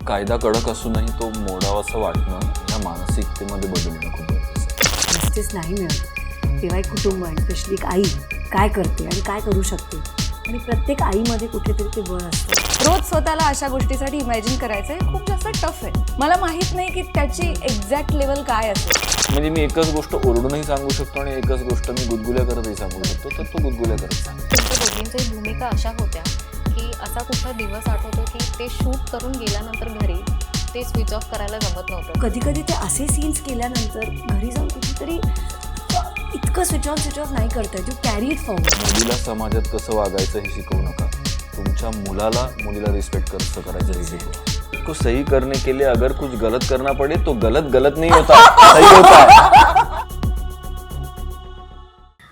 कायदा कडक असूनही तो मोडावासा वाटणं या मानसिकतेमध्ये बदल येणं खूप गरजेचं आहे. जस्टिस नाही मिळत तेव्हा एक कुटुंब आणि स्पेशली एक आई काय करते आणि काय करू शकते, आणि प्रत्येक आईमध्ये कुठेतरी ते बळ असतं. रोज स्वतःला अशा गोष्टीसाठी इमॅजिन करायचं हे खूप जास्त टफ आहे. मला माहित नाही की त्याची एक्झॅक्ट लेवल काय असेल. म्हणजे मी एकच गोष्ट ओरडूनही सांगू शकतो आणि एकच गोष्ट मी गुदगुल्या करतही सांगू शकतो, तर तो गुदगुल्या करत सांग. तुमच्या दोघींच्याही भूमिका अशा होत्या की असा कुठला दिवस आठवतो की ते शूट करून गेल्यानंतर घरी ते स्विच ऑफ करायला जमत नव्हतं. कधी कधी ते असे सीन्स केल्यानंतर घरी जाऊन कुठेतरी इतकं स्विच ऑफ नाही करता येत. You carry it forward. मुलीला समाजात कसं वागायचं हे शिकवू नका, तुमच्या मुलीला रिस्पेक्ट कसं करायचं हे शिकवा. को सही करने के लिए अगर कुछ गलत करना पड़े तो गलत नहीं होता, सही होता है.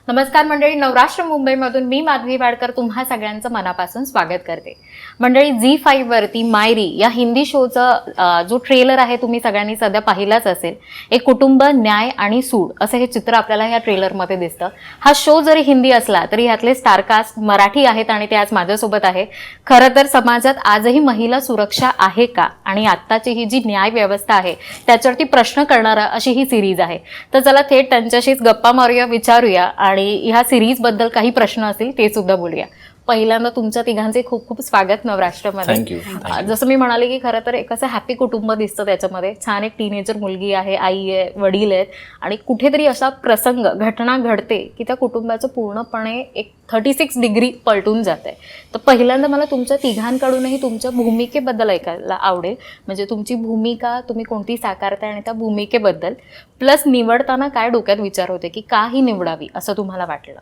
नमस्कार मंडळी, नवराष्ट्र मुंबईमधून मी माधवी वाडकर तुम्हा सगळ्यांचं मनापासून स्वागत करते. मंडळी, झी5 वरती मायरी या हिंदी शोचा जो ट्रेलर आहे तुम्ही सगळ्यांनी सध्या पाहिलाच असेल. एक कुटुंब, न्याय आणि सूड असं हे चित्र आपल्याला ह्या ट्रेलरमध्ये दिसतं. हा शो जरी हिंदी असला तरी ह्यातले स्टारकास्ट मराठी आहेत आणि ते आज माझ्यासोबत आहे. खरं तर समाजात आजही महिला सुरक्षा आहे का आणि आत्ताची ही जी न्याय व्यवस्था आहे त्याच्यावरती प्रश्न करणारा अशी ही सिरीज आहे. तर चला थेट त्यांच्याशीच गप्पा मारूया, विचारूया आणि ह्या सिरीज बद्दल काही प्रश्न असतील ते सुद्धा बोलूया. पहिल्यांदा तुमच्या तिघांचे खूप खूप स्वागत नवराष्ट्रामध्ये. थँक्यू. जसं मी म्हणाले की खरं तर एक असं हॅपी कुटुंब दिसतं त्याच्यामध्ये. छान एक टीनेजर मुलगी आहे, आई आहे, वडील आहेत आणि कुठेतरी असा प्रसंग घटना घडते की त्या कुटुंबाचं पूर्णपणे एक 36 डिग्री पलटून जात आहे. तर पहिल्यांदा मला तुमच्या तिघांकडूनही तुमच्या भूमिकेबद्दल ऐकायला आवडेल. म्हणजे तुमची भूमिका तुम्ही कोणती साकारताय आणि त्या भूमिकेबद्दल, प्लस निवडताना काय डोक्यात विचार होते की का ही निवडावी असं तुम्हाला वाटलं.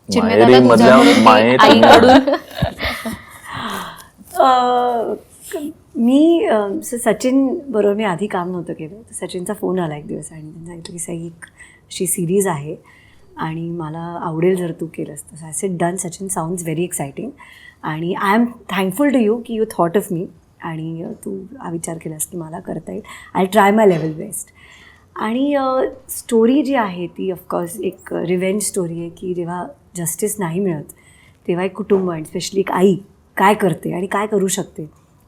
माहेरी मधल्या मायेत आईकडून मी सचिन बरोबर मी आधी काम नव्हतं केलं. तर सचिनचा फोन आला एक दिवस आणि त्यांनी सांगितलं की सई एक अशी सिरीज आहे आणि मला आवडेल जर तू केलंस. तर I said done. Sachin sounds very exciting आणि I am thankful to you की यू थॉट ऑफ मी आणि तू हा विचार केलास की मला करता येईल. I try my level best. आणि स्टोरी जी आहे ती ऑफकोर्स एक रिव्हेंज स्टोरी आहे की जेव्हा जस्टिस नाही मिळत तेव्हा एक कुटुंब आणि स्पेशली एक आई काय करते आणि काय करू शकते,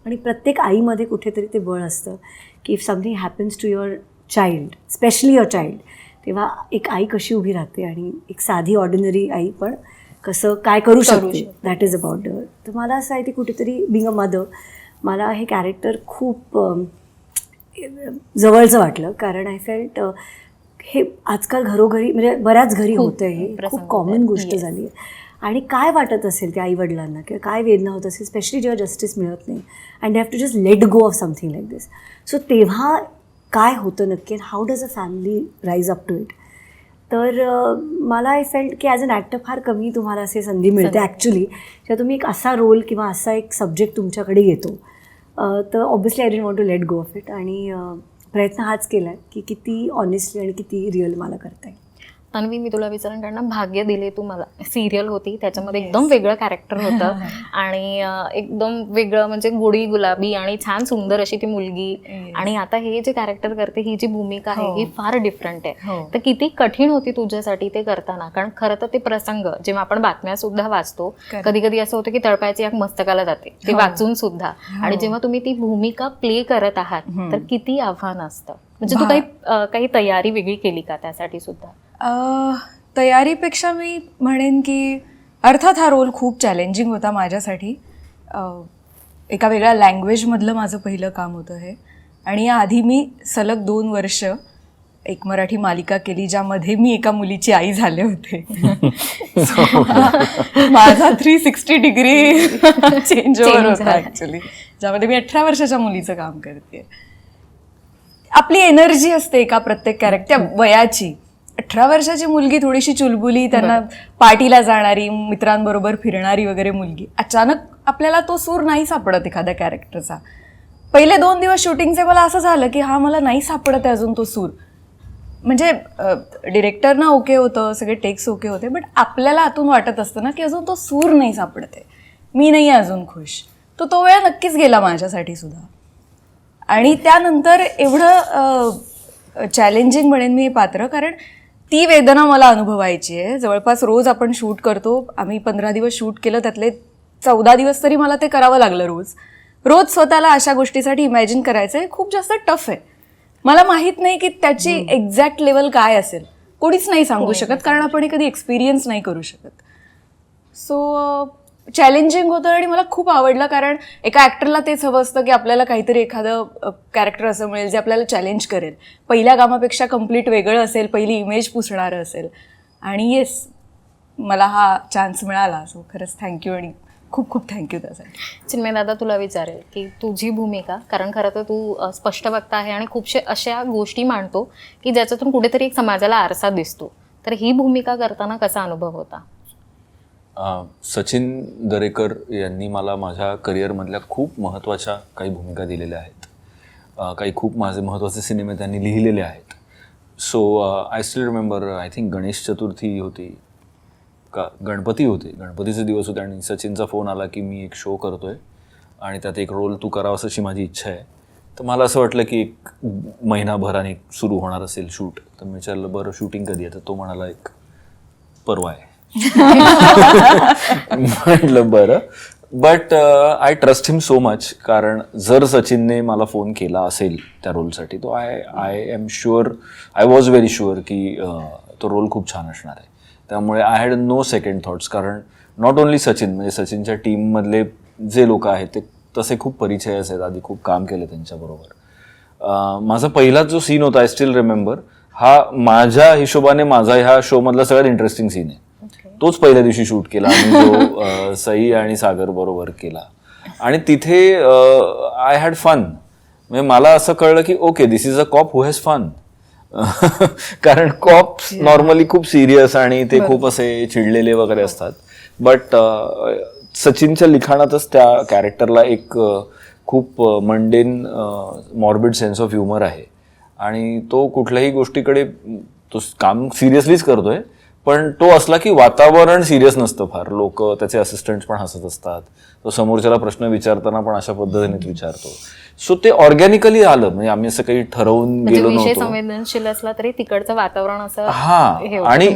आणि प्रत्येक आईमध्ये कुठेतरी ते बळ असतं की if something happens to your child, specially your child, तेव्हा एक आई कशी उभी राहते आणि एक साधी ऑर्डिनरी आई पण कसं काय करू शकते. That is about the. तर मला असं आहे की कुठेतरी बिंग अ मदर मला हे कॅरेक्टर खूप जवळचं वाटलं. कारण आय फेल्ट हे आजकाल घरोघरी म्हणजे बऱ्याच घरी होतं, हे खूप कॉमन गोष्ट झाली आहे. आणि काय वाटत असेल त्या आईवडिलांना किंवा काय वेदना होत असेल, स्पेशली जेव्हा जस्टिस मिळत नाही and they have to just let go of something like this. So तेव्हा काय होतं नक्की, how does a family rise up to it. तर मला आय फेल्ट की ॲज अन ॲक्टर फार कमी तुम्हाला असे संधी मिळते ॲक्च्युली, जेव्हा तुम्ही एक असा रोल किंवा असा एक सब्जेक्ट तुमच्याकडे येतो. तर obviously I didn't want to let go of it. आणि प्रयत्न हाच केला आहे की किती ऑनेस्टली आणि किती रिअल मला करता येईल. तन्वी, मी तुला विचारण कारण भाग्य दिले तू मला. सिरियल होती त्याच्यामध्ये एकदम वेगळं कॅरेक्टर होतं आणि एकदम वेगळं म्हणजे गोडी गुलाबी आणि छान सुंदर अशी ती मुलगी. आणि आता हे जे कॅरेक्टर करते, ही जी भूमिका आहे ही फार डिफरंट आहे. तर किती कठीण होती तुझ्यासाठी ते करताना? कारण खरं तर ते प्रसंग जेव्हा आपण बातम्या सुद्धा वाचतो, कधी कधी असं होतं की तळपायची एक मस्तकाला जाते ते वाचून सुद्धा, आणि जेव्हा तुम्ही ती भूमिका प्ले करत आहात तर किती आव्हान असतं. म्हणजे तू काही तयारी वेगळी केली का त्यासाठी सुद्धा? तयारीपेक्षा मी म्हणेन की अर्थात हा रोल खूप चॅलेंजिंग होता माझ्यासाठी. एका वेगळ्या लँग्वेजमधलं माझं पहिलं काम होतं हे. आणि याआधी मी सलग 2 वर्ष एक मराठी मालिका केली ज्यामध्ये मी एका मुलीची आई झाले होते. माझा 360 डिग्री चेंज ओव्हर होता ॲक्च्युली, ज्यामध्ये मी 18 वर्षाच्या मुलीचं काम करते. आपली एनर्जी असते एका प्रत्येक कॅरेक्टर त्या वयाची. 18 वर्षाची मुलगी थोडीशी चुलबुली, त्यांना पार्टीला जाणारी, मित्रांबरोबर फिरणारी वगैरे मुलगी, अचानक आपल्याला तो सूर नाही सापडत एखाद्या कॅरेक्टरचा. पहिले 2 दिवस शूटिंगचे मला असं झालं की हा मला नाही सापडत आहे अजून तो सूर. म्हणजे डिरेक्टरना ओके होतं, सगळे टेक्स ओके होते, बट आपल्याला आतून वाटत असतं ना की अजून तो सूर नाही सापडत आहे, मी नाही आहे अजून खुश. तो वेळ नक्कीच गेला माझ्यासाठी सुद्धा. आणि त्यानंतर एवढं चॅलेंजिंग म्हणेन मी हे पात्र, कारण ती वेदना मला अनुभवायची आहे. जवळपास रोज आपण शूट करतो, आम्ही 15 दिवस शूट केलं, त्यातले 14 दिवस तरी मला ते करावं लागलं रोज. रोज स्वतःला अशा गोष्टीसाठी इमॅजिन करायचं हे खूप जास्त टफ आहे. मला माहित नाही की त्याची एक्झॅक्ट लेवल काय असेल, कोणीच नाही सांगू शकत, कारण आपण हे कधी एक्सपिरियन्स नाही करू शकत. सो चॅलेंजिंग होतं आणि मला खूप आवडलं, कारण एका ॲक्टरला तेच हवं असतं की आपल्याला काहीतरी एखादं कॅरेक्टर असं मिळेल जे आपल्याला चॅलेंज करेल, पहिल्या कामापेक्षा कम्प्लीट वेगळं असेल, पहिली इमेज पुसणारं असेल. आणि येस, मला हा चान्स मिळाला. सो खरंच थँक्यू आणि खूप खूप थँक्यू त्यासाठी. चिन्मय दादा, तुला विचारेल की तुझी भूमिका, कारण खरं तर तू स्पष्ट वक्ता आहे आणि खूपशे अशा गोष्टी मांडतो की ज्याच्यातून कुठेतरी एक समाजाला आरसा दिसतो, तर ही भूमिका करताना कसा अनुभव होता? सचिन दरेकर यांनी मला माझ्या करिअरमधल्या खूप महत्त्वाच्या काही भूमिका दिलेल्या आहेत. काही खूप माझे महत्त्वाचे सिनेमे त्यांनी लिहिलेले आहेत. So I still remember, I think Ganesh Chaturthi होती का गणपती होते, गणपतीचे दिवस होते आणि सचिनचा फोन आला की मी एक शो करतोय आणि त्यात एक रोल तू करावास अशी माझी इच्छा आहे. तर मला असं वाटलं की एक महिनाभराने सुरू होणार असेल शूट. तर मी विचारलं बरं शूटिंग कधी आहे? तर तो म्हणाला एक परवा आहे. म्हटलं बरं. But I trust him so much, कारण जर सचिनने मला फोन केला असेल त्या रोलसाठी तो I am sure, I was very sure की तो रोल खूप छान असणार आहे. त्यामुळे I had no second thoughts, कारण नॉट ओन्ली सचिन, म्हणजे सचिनच्या टीममधले जे लोक आहेत ते तसे खूप परिचयच आहेत, आधी खूप काम केलं त्यांच्याबरोबर. माझा पहिला जो सीन होता, आय स्टील रिमेंबर, हा माझ्या हिशोबाने माझा ह्या शोमधला सगळ्यात इंटरेस्टिंग सीन आहे. तोच पहिल्या दिवशी शूट केला आणि जो सई आणि सागर बरोबर केला. आणि तिथे आय हॅड फन. म्हणजे मला असं कळलं की okay, this is a cop who has fun. कारण कॉप नॉर्मली खूप सिरियस आणि ते खूप असे चिडलेले वगैरे असतात. बट सचिनच्या लिखाणातच त्या कॅरेक्टरला एक खूप mundane morbid sense of humour आहे आणि तो कुठल्याही गोष्टीकडे तो काम सिरियसलीच करतोय, पण तो असला की वातावरण सिरियस नसतं फार. लोक त्याचे असिस्टंट्स पण हसत असतात, तो समोरच्याला प्रश्न विचारताना पण अशा पद्धतीनेच विचारतो. सो ते ऑर्गॅनिकली आलं, म्हणजे आम्ही असं काही ठरवून गेलो विषय नव्हतो. संवेदनशील असला तरी तिकडचं वातावरण असं हा, आणि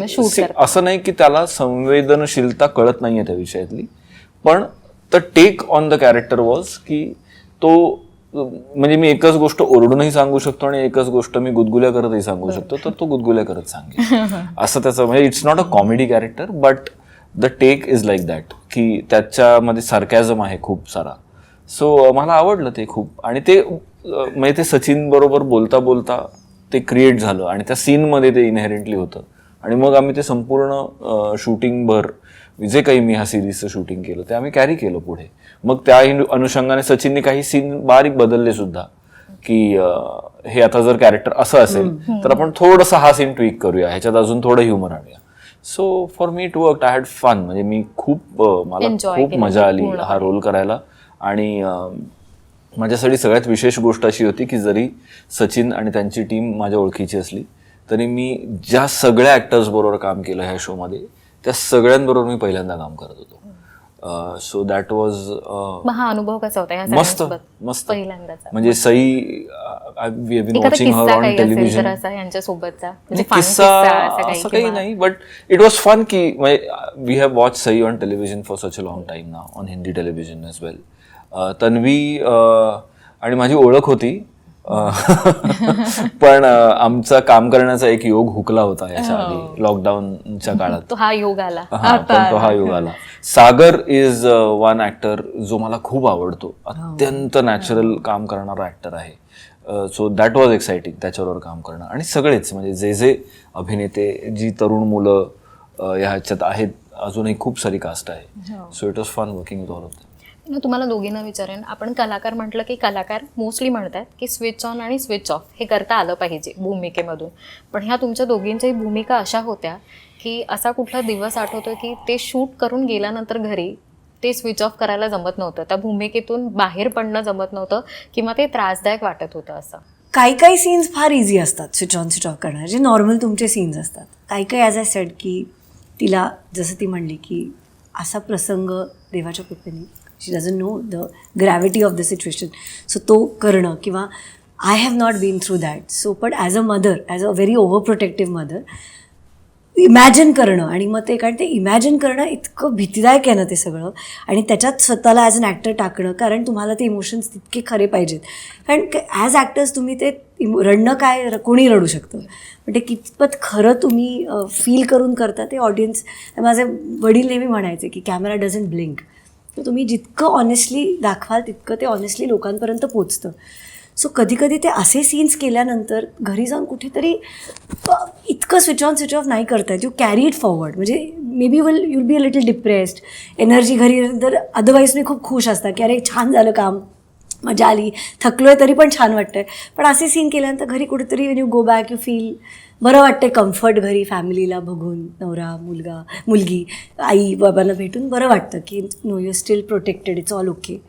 असं नाही की त्याला संवेदनशीलता कळत नाहीये त्या विषयातली, पण the take on the character was की तो, म्हणजे मी एकच गोष्ट ओरडूनही सांगू शकतो आणि एकच गोष्ट मी गुदगुल्या करतही सांगू शकतो, तर तो गुदगुल्या करत सांगेल असं त्याचं. म्हणजे it's not a comedy character, but the take is like that, की त्याच्यामध्ये सार्कॅझम आहे खूप सारा. सो मला आवडलं ते खूप. आणि ते म्हणजे ते सचिन बरोबर बोलता बोलता ते क्रिएट झालं आणि त्या सीनमध्ये ते इनहेरेंटली होतं. आणि मग आम्ही ते संपूर्ण शूटिंगभर जे काही मी ह्या सिरीजचं शूटिंग केलं ते आम्ही कॅरी केलं पुढे. मग त्या अनुषंगाने सचिनने काही सीन बारीक बदलले सुद्धा, की हे आता जर कॅरेक्टर असं असेल तर आपण थोडंसं हा सीन ट्विक करूया, ह्याच्यात अजून थोडं ह्युमर आणूया. So for me it work, I had fun. म्हणजे मी मला खूप मजा आली हा रोल करायला. आणि माझ्यासाठी सगळ्यात विशेष गोष्ट अशी होती की जरी सचिन आणि त्यांची टीम माझ्या ओळखीची असली तरी मी ज्या सगळ्या ॲक्टर्स बरोबर काम केलं ह्या शोमध्ये त्या सगळ्यांबरोबर मी पहिल्यांदा काम करत होतो. सो दॅट वॉज हा अनुभव कसा होता ह्या मस्त सगळ्यांसोबत मस्त. पहिल्यांदाचा? म्हणजे सई, वी हॅव बीन एखादा वॉचिंग हर किस्सा ऑन काही असेल टेलिव्हिजन. तर असा यांच्यासोबतचा, म्हणजे fun किस्सा किस्सा असं काही किंवा- नाही, बट इट वॉज फन की we have watch Sai on television for such a long time now, on Hindi television as well. Tanvi आणि माझी ओळख होती, पण आमचा काम करण्याचा एक योग हुकला होता याच्या आधी लॉकडाऊनच्या काळात. तो हा योग आला. पण तो हा योग आला. सागर इज वन ऍक्टर जो मला खूप आवडतो, अत्यंत नॅचरल काम करणारा ऍक्टर आहे. सो दॅट वॉज एक्साइटिंग त्याच्याबरोबर काम करणं. आणि सगळेच म्हणजे जे जे अभिनेते, जी तरुण मुलं ह्याच्यात आहेत, अजूनही खूप सारी कास्ट आहे. So it was fun working with all of them. मी तुम्हाला दोघींना विचारेन, आपण कलाकार म्हटलं की कलाकार मोस्टली म्हणतात की स्विच ऑन आणि स्विच ऑफ हे करता आलं पाहिजे भूमिकेमधून. पण ह्या तुमच्या दोघींच्याही भूमिका अशा होत्या की असा कुठला दिवस आठवतो की ते शूट करून गेल्यानंतर घरी ते स्विच ऑफ करायला जमत नव्हतं, त्या भूमिकेतून बाहेर पडणं जमत नव्हतं किंवा ते त्रासदायक वाटत होतं असं? काही सीन्स फार इझी असतात स्विच ऑफ करणार, जे नॉर्मल तुमचे सीन्स असतात. काही ॲज आय सेड की तिला जसं ती म्हणली की असा प्रसंग देवाच्या कृपेने, she doesn't know the gravity of the situation, so तो करणं, किंवा I have not been through that. So पण as a mother, as a very over protective mother, imagine करणं आणि मग ते कारण ते इमॅजिन करणं इतकं भीतीदायक आहे ना ते सगळं, आणि त्याच्यात स्वतःला ॲज अन ॲक्टर टाकणं, कारण तुम्हाला ते इमोशन्स तितके खरे पाहिजेत. कारण ॲज ॲक्टर्स तुम्ही ते रडणं काय कोणी रडू शकतं, पण ते कितपत खरं तुम्ही फील करून करता ते ऑडियन्स. माझे वडील नेहमी म्हणायचे की कॅमेरा डझंट ब्लिंक. तर तुम्ही जितकं ऑनेस्टली दाखवाल तितकं ते ऑनेस्टली लोकांपर्यंत पोचतं. सो कधी कधी ते असे सीन्स केल्यानंतर घरी जाऊन कुठेतरी इतकं स्विच ऑफ नाही करता येत. You carry it forward. म्हणजे maybe you'll be a little depressed, energy घरी तर अदरवाईज मी खूप खुश असता की अरे छान झालं काम, मजा आली, थकलो आहे तरी पण छान वाटतंय. पण असे सीन केल्यानंतर घरी कुठेतरी Wien you go back you feel बरं वाटतंय, कम्फर्ट घरी फॅमिलीला बघून, नवरा मुलगी आई बाबांना भेटून बरं वाटतं की no you still protected, it's all okay.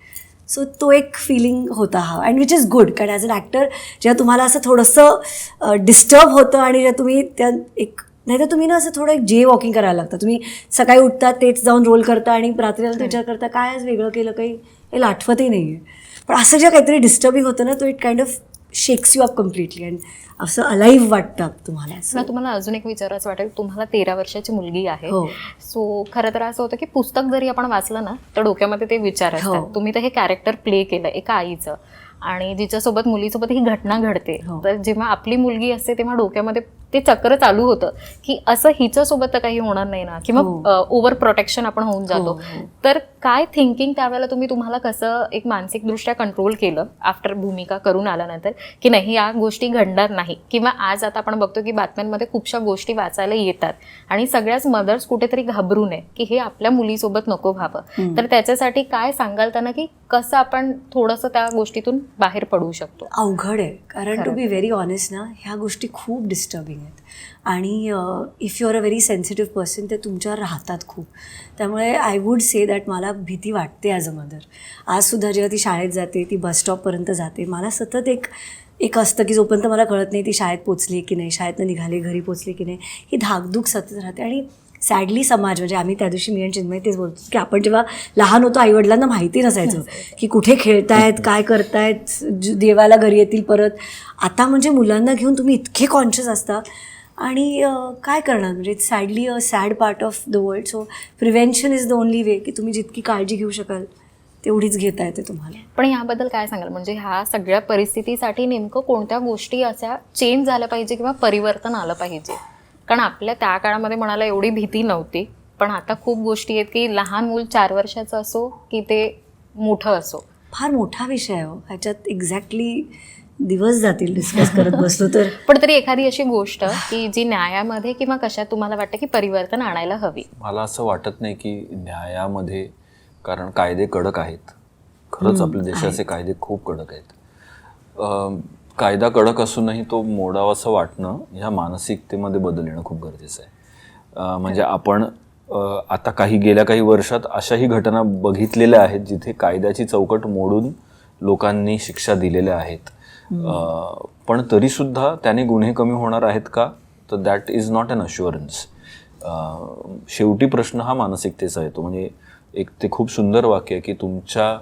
So तो एक फिलिंग होता हा, अँड विच इज गुड. कारण ॲज अन ॲक्टर जेव्हा तुम्हाला असं थोडंसं डिस्टर्ब होतं आणि जेव्हा तुम्ही त्या एक नाही तर तुम्ही ना असं थोडं एक जे वॉकिंग करायला लागतं. तुम्ही सकाळी उठता तेच जाऊन रोल करता आणि रात्रीला तो विचार करता काय आज वेगळं केलं, काही याला आठवतही नाही आहे. पण असं जेव्हा काहीतरी डिस्टर्बिंग होतं ना तो it kind of shakes you up completely and असं अलाइव्ह वाटतं तुम्हाला. मला तुम्हाला अजून एक विचारायचं वाटेल, तुम्हाला 13 वर्षाची मुलगी आहे. हो. सो खरं तर असं होतं की पुस्तक जरी आपण वाचलं ना तर डोक्यामध्ये ते विचार असतात. हो. तुम्ही तर हे कॅरेक्टर प्ले केलं एका आईचं आणि जिच्यासोबत मुलीसोबत ही घटना घडते. हो. तर जेव्हा आपली मुलगी असते तेव्हा डोक्यामध्ये ते चक्र चालू होतं की असं हिच्यासोबत तर काही होणार नाही ना, किंवा ओव्हर प्रोटेक्शन आपण होऊन जातो. तर काय थिंकिंग त्यावेळेला तुम्हाला कसं एक मानसिकदृष्ट्या कंट्रोल केलं आफ्टर भूमिका करून आल्यानंतर की नाही या गोष्टी घडणार नाही? किंवा आज आता आपण बघतो की बातम्यांमध्ये खूपशा गोष्टी वाचायला येतात आणि सगळ्याच मदर्स कुठेतरी घाबरू नये की हे आपल्या मुलीसोबत नको व्हावं. तर त्याच्यासाठी काय सांगाल त्यांना की कसं आपण थोडंसं त्या गोष्टीतून बाहेर पडू शकतो? अवघड आहे, कारण टू बी व्हेरी ऑनेस्ट ना ह्या गोष्टी खूप डिस्टर्बिंग आहेत आणि if you are a very sensitive person ते तुमच्यावर राहतात खूप. त्यामुळे आय वूड से दॅट मला भीती वाटते ॲज अ मदर. आजसुद्धा जेव्हा ती शाळेत जाते, ती बस स्टॉपपर्यंत जाते, मला सतत एक असतं की जोपर्यंत मला कळत नाही ती शाळेत पोचली की नाही, शाळेतनं निघाले घरी पोचली की नाही, ही धाकधूक सतत राहते. आणि सॅडली समाज म्हणजे आम्ही त्या दिवशी मी आणि चिन्मय तेच बोलतो की आपण जेव्हा लहान होतो आईवडिलांना माहिती नसायचं की कुठे खेळतायत, काय करतायत, देवाला घरी येतील परत. आता म्हणजे मुलांना घेऊन तुम्ही इतके कॉन्शियस असता आणि काय करणार. म्हणजे sadly a sad part of the world. So prevention is the only way की तुम्ही जितकी काळजी घेऊ शकाल तेवढीच घेता येते तुम्हाला. पण याबद्दल काय सांगाल, म्हणजे ह्या सगळ्या परिस्थितीसाठी नेमकं कोणत्या गोष्टी अशा चेंज झाल्या पाहिजे किंवा परिवर्तन आलं पाहिजे? कारण आपल्या त्या काळामध्ये म्हणाला एवढी भीती नव्हती, पण आता खूप गोष्टी आहेत की लहान मूल 4 वर्षाचं असो की ते मोठं असो. फार मोठा विषय आहे ह्याच्यात एक्झॅक्टली दिवस जातील डिस्कस करत बसलो तर. पण तरी एखादी अशी गोष्ट की जी न्यायामध्ये किंवा कशात तुम्हाला वाटतं की परिवर्तन आणायला हवी? मला असं वाटत नाही की न्यायामध्ये, कारण कायदे कडक आहेत. खरंच आपल्या देशाचे कायदे खूप कडक आहेत. कायदा कडक असूनही तो मोडावासं वाटणं ह्या मानसिकतेमध्ये बदल येणं खूप गरजेचं आहे. म्हणजे आपण आता गेल्या काही वर्षात अशाही घटना बघितलेल्या आहेत जिथे कायद्याची चौकट मोडून लोकांनी शिक्षा दिलेल्या आहेत. पण तरीसुद्धा त्याने गुन्हे कमी होणार आहेत का? तर that is not an assurance. शेवटी प्रश्न हा मानसिकतेचा येतो. म्हणजे एक ते खूप सुंदर वाक्य आहे की तुमच्या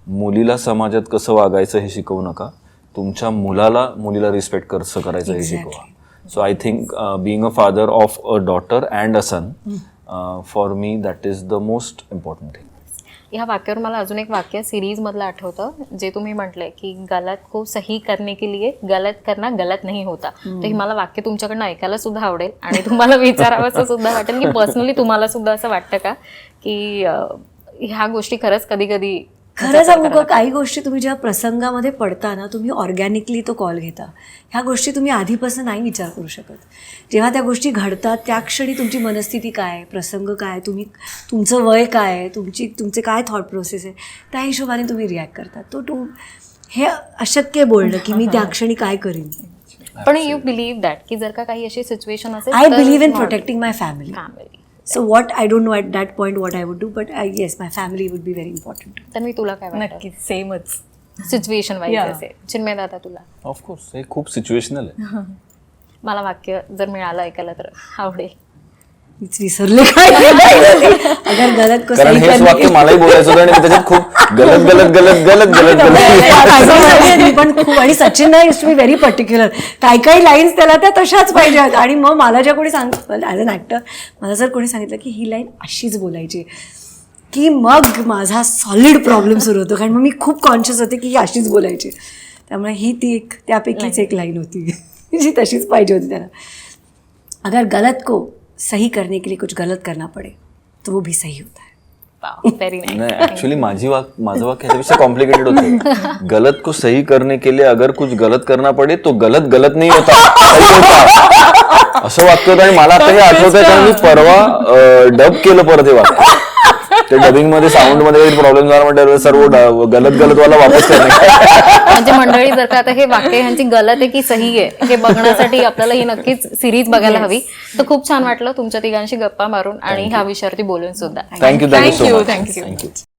मुलीला समाजात कसं वागायचं हे शिकवू नका, तुमच्या मुलीला रिस्पेक्ट कसं करायचं हे शिकवा. So I think being a father of a daughter and a son, for me that is the most important thing. ह्या वाक्यावर मला अजून एक वाक्य सिरीजमधलं आठवतं जे तुम्ही म्हटलंय की गलत को सही करने के लिए गलत करना गलत नहीं होता. तर हे मला वाक्य तुमच्याकडनं ऐकायला सुद्धा आवडेल आणि तुम्हाला विचारावंसं सुद्धा वाटेल की पर्सनली तुम्हाला सुद्धा असं वाटतं का की ह्या गोष्टी खरंच कधी कधी खरं सांगू का, काही गोष्टी तुम्ही जेव्हा प्रसंगामध्ये पडता ना तुम्ही ऑर्गॅनिकली तो कॉल घेता. ह्या गोष्टी तुम्ही आधीपासून नाही विचार करू शकत. जेव्हा त्या गोष्टी घडतात त्या क्षणी तुमची मनस्थिती काय, प्रसंग काय, तुमचं वय काय, तुमचे काय थॉट प्रोसेस आहे, त्या हिशोबाने तुम्ही रिॲक्ट करता. हे अशक्य बोलणं की मी त्या क्षणी काय करीन. पण यू बिलीव्ह दॅट की जर का काही अशी सिच्युएशन असेल, I believe in protecting my family. Family. So what I don't know at that point what I would do, but yes, my family would be very important. तर मी तुला काय वाटतं? नक्कीच सेमच सिच्युएशन वाईज Yeah. असेल. चिन्मय दादा तुला? ऑफकोर्स हे खूप सिच्युएशनल आहे. मला वाक्य जर मिळालं ऐकायला तर आवडेल. मीच विसरले काय अगर गलत को कारण सही हेच वाक्य करने मलाही बोलायचं होतं आणि मी त्याच्यात खूप गलत गलत गलत गलत गलत गलत मी पण खूप आणि सचिन ना used to be very particular काही लाईन्स त्याला त्या तशाच पाहिजेत आणि मग मला ज्या कोणी ॲज अन ॲक्टर मला जर कोणी सांगितलं की ही लाईन अशीच बोलायची की मग माझा सॉलिड प्रॉब्लेम सुरू होतो कारण मग मी खूप कॉन्शियस होते की ही अशीच बोलायची त्यामुळे ही ती एक त्यापैकीच एक लाईन होती जी तशीच पाहिजे होती त्याला अगर गलत को सही करने के लिए कुछ गलत करना पड़े तो वो भी सही होता है व्हेरी नाईस. नाही ऍक्च्युली माझं वाक्य ह्याच्यापेक्षा कॉम्प्लिकेटेड होतं गलत को सही करने के लिए अगर कुछ गलत करना पडे तो गलत गलत नाही होता सही होता असं वाक्य होतं आणि मला आता हे आठवतंय कारण मी परवा डब केलं परत हे वाक्य ते डबिंग मध्ये साऊंड मध्ये काही प्रॉब्लेम झाला म्हणजे सर्व गलत गलत वाला वापस करणे म्हणजे मंडळी जर का आता हे वाक्य ह्यांची गलत आहे की सही आहे हे बघण्यासाठी आपल्याला ही नक्कीच सिरीज बघायला हवी तर खूप छान वाटलं तुमच्या तिघांशी गप्पा मारून आणि ह्या विषयावरती बोलून सुद्धा thank you Thank so you, much thank you. Thank you